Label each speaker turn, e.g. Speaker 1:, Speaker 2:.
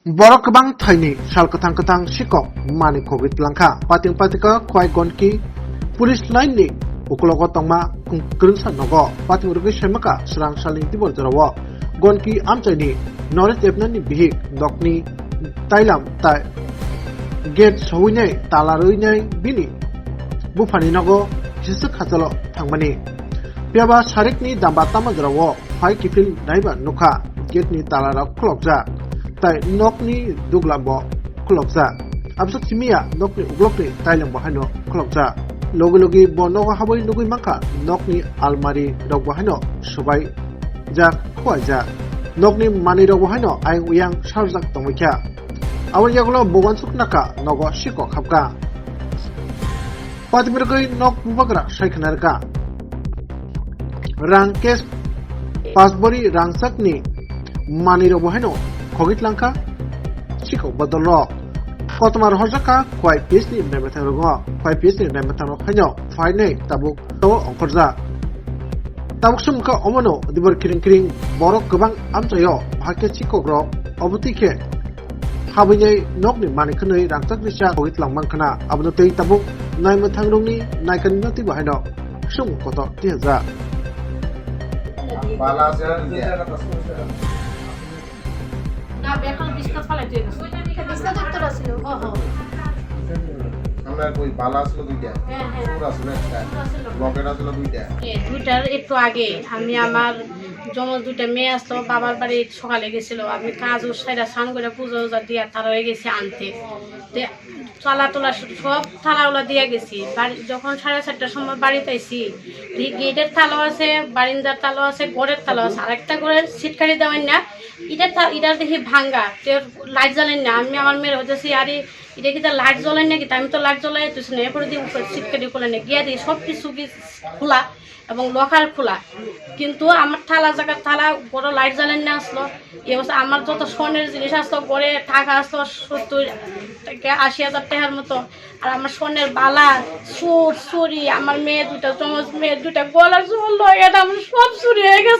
Speaker 1: Borok bang thaini sal katang sikok mani covid langka pating patika kwai gonki police line ni uklogo tongma kungkrungsa nogo pating rugi semaka serang saling tibor jarawo gonki amchaini north epnani bihik dokni tailam tai gate soinai talaruinai bini bufani nogo jisu khachalo thangmani piaba sarikni damba tama jarawo phai kifil naiba nukha gate ni talara klokja tai nokni duglabo klokja absat simia nokni uglokni tailambo hano klokja logi bo nogo haboi nugui maka nokni almari rogbo hano sobai jak khwaja nokni mani rogbo hano ai uyang sarjak tongmikya awal yagulo bogan suknaka nogo siko khapka patmirgoi nok bubagra saikhnarka rangkes pasbori rangsakni mani rogbo hano Kogit langka, siko badalo. Kotomar hojaka, kwai pisni nemetang rogo, kwai pisni nemetang rogo hanyo, fai nei tabuk to ongkorja. Tabuk sumka omono dibor kiring borok gobang amchayo, bahake siko gro, obutike. Habinyai nokni mani khanoi rangsak risa kogit langmang khana, abono tei tabuk nai metang rongni nai kan noti bahano, sum koto tihaja.
Speaker 2: না Bekal biscuit ফালাইতে গেছে biscuit তো ছিল
Speaker 3: আমরা কই বালা ছিল দুইটা পুরো ছিল একটা ব্লকেট ছিল দুইটা
Speaker 2: দুইটার একটু আগে আমি আমার জমজ দুইটা মেয়ে আসলো বাবার বাড়ি সকালে গেছিল আমি কাজ ও সাইডা স্নান করে পুজো দিয়া তারা হয়ে গেছি আনতে চালা তোলা সব থালাগুলো দিয়ে গেছি যখন 4:30টার সময় বাড়িতে আইছি গেটের তালা আছে বারিন্দার তালা আছে ঘরের তালা আছে আরেকটা করে সিটকারি দেওয়াই না এটার দেখি ভাঙ্গা লাইট জ্বালেন না আমি আমার মেয়ের হতেছি আরে এটা কি তার লাইট জ্বলেন নাকি আমি তো লাইট জ্বলাই তুই না এরপরে দিয়ে সিটকারি খোলা নেই গিয়া দিই সব কিছু খোলা এবং লকার খোলা কিন্তু আমার থালা জায়গার থালা বড় লাইট জ্বালেন না আসলো এ বছর আমার যত স্বর্ণের জিনিস আসলো পরে টাকা আসলো 70,000-80,000 টাকার মতো আর আমার স্বর্ণের বালা চুরি আমার মেয়ে দুটা চমচ মেয়ে দুটা গলার চুল লয়ে গেছে আমার সব চুরি হয়ে গেছে